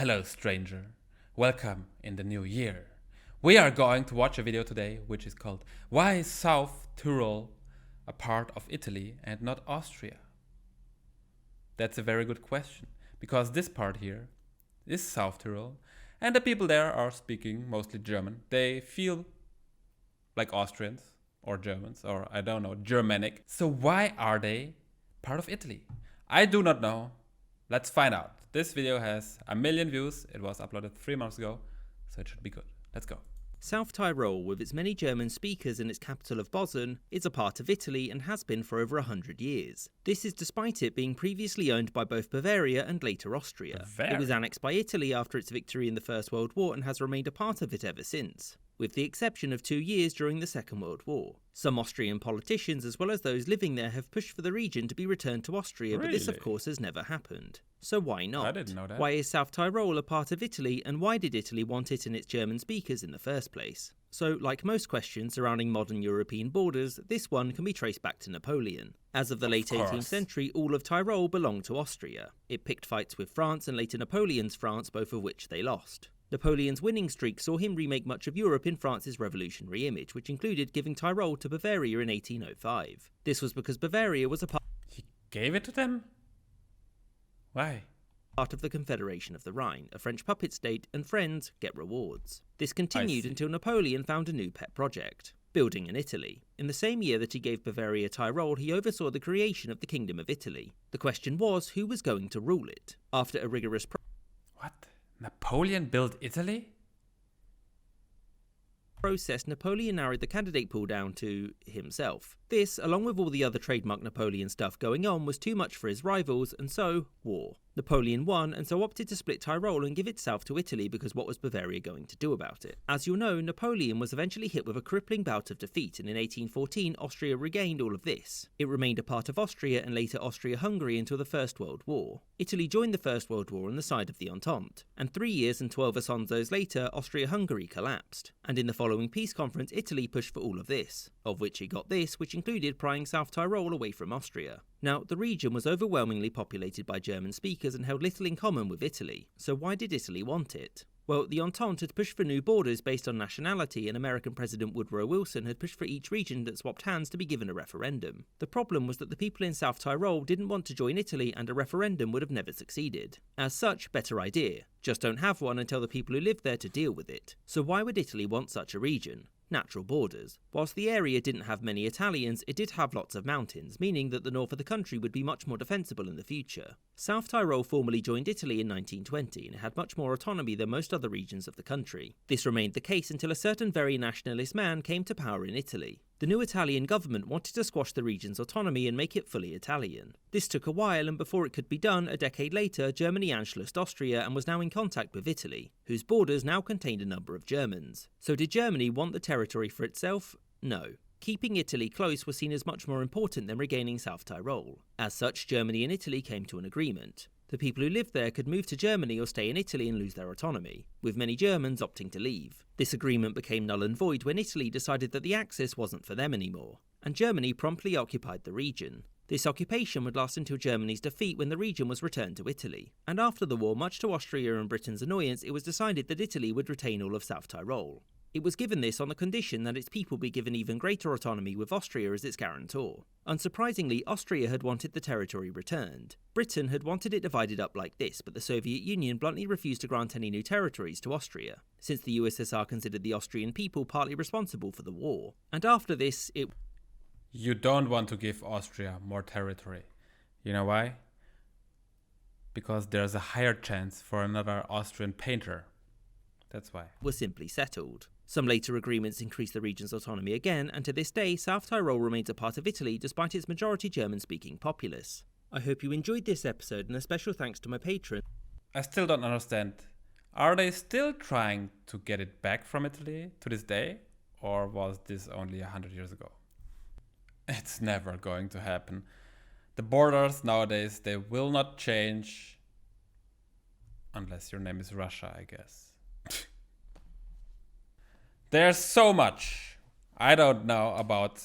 Hello, stranger. Welcome in the new year. We are going to watch a video today which is called Why is South Tyrol a part of Italy and not Austria? That's a very good question, because this part here is South Tyrol and the people there are speaking mostly German. They feel like Austrians or Germans or I don't know, Germanic. So why are they part of Italy? I do not know. Let's find out. This video has 1 million views. It was uploaded 3 months ago, so it should be good. Let's go. South Tyrol, with its many German speakers and its capital of Bozen, is a part of Italy and has been for over 100 years. This is despite it being previously owned by both Bavaria and later Austria. Bavaria. It was annexed by Italy after its victory in the First World War and has remained a part of it ever since, with the exception of 2 years during the Second World War. Some Austrian politicians, as well as those living there, have pushed for the region to be returned to Austria, but this of course has never happened. So why not? I didn't know that. Why is South Tyrol a part of Italy, and why did Italy want it and its German speakers in the first place? So, like most questions surrounding modern European borders, this one can be traced back to Napoleon. As of the late 18th century, all of Tyrol belonged to Austria. It picked fights with France and later Napoleon's France, both of which they lost. Napoleon's winning streak saw him remake much of Europe in France's revolutionary image, which included giving Tyrol to Bavaria in 1805. This was because Bavaria was a He gave it to them? Why? part of the Confederation of the Rhine, a French puppet state, and friends get rewards. This continued until Napoleon found a new pet project: building in Italy. In the same year that he gave Bavaria Tyrol, he oversaw the creation of the Kingdom of Italy. The question was, who was going to rule it? After a rigorous What? Napoleon built Italy? process, Napoleon narrowed the candidate pool down to himself. This, along with all the other trademark Napoleon stuff going on, was too much for his rivals, and so, war. Napoleon won, and so opted to split Tyrol and give it south to Italy, because what was Bavaria going to do about it? As you'll know, Napoleon was eventually hit with a crippling bout of defeat, and in 1814 Austria regained all of this. It remained a part of Austria and later Austria-Hungary until the First World War. Italy joined the First World War on the side of the Entente, and 3 years and 12 Assonzos later, Austria-Hungary collapsed. And in the following peace conference, Italy pushed for all of this, of which it got this, which included prying South Tyrol away from Austria. Now, the region was overwhelmingly populated by German speakers and held little in common with Italy, so why did Italy want it? Well, the Entente had pushed for new borders based on nationality, and American President Woodrow Wilson had pushed for each region that swapped hands to be given a referendum. The problem was that the people in South Tyrol didn't want to join Italy, and a referendum would have never succeeded. As such, better idea. Just don't have one and tell the people who live there to deal with it. So why would Italy want such a region? Natural borders. Whilst the area didn't have many Italians, it did have lots of mountains, meaning that the north of the country would be much more defensible in the future. South Tyrol formally joined Italy in 1920 and had much more autonomy than most other regions of the country. This remained the case until a certain very nationalist man came to power in Italy. The new Italian government wanted to squash the region's autonomy and make it fully Italian. This took a while, and before it could be done, a decade later, Germany Anschlussed Austria and was now in contact with Italy, whose borders now contained a number of Germans. So did Germany want the territory for itself? No. Keeping Italy close was seen as much more important than regaining South Tyrol. As such, Germany and Italy came to an agreement. The people who lived there could move to Germany or stay in Italy and lose their autonomy, with many Germans opting to leave. This agreement became null and void when Italy decided that the Axis wasn't for them anymore, and Germany promptly occupied the region. This occupation would last until Germany's defeat, when the region was returned to Italy. And after the war, much to Austria and Britain's annoyance, it was decided that Italy would retain all of South Tyrol. It was given this on the condition that its people be given even greater autonomy, with Austria as its guarantor. Unsurprisingly, Austria had wanted the territory returned. Britain had wanted it divided up like this, but the Soviet Union bluntly refused to grant any new territories to Austria, since the USSR considered the Austrian people partly responsible for the war. And after this, You don't want to give Austria more territory. You know why? Because there's a higher chance for another Austrian painter. That's why. Was simply settled. Some later agreements increased the region's autonomy again, and to this day, South Tyrol remains a part of Italy despite its majority German-speaking populace. I hope you enjoyed this episode, and a special thanks to my patron. I still don't understand. Are they still trying to get it back from Italy to this day? Or was this only 100 years ago? It's never going to happen. The borders nowadays, they will not change. Unless your name is Russia, I guess. There's so much I don't know about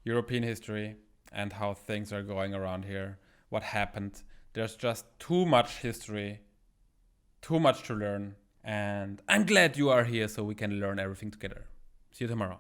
European history and how things are going around here, what happened. There's just too much history Too much to learn. And I'm glad you are here so we can learn everything together. See you tomorrow.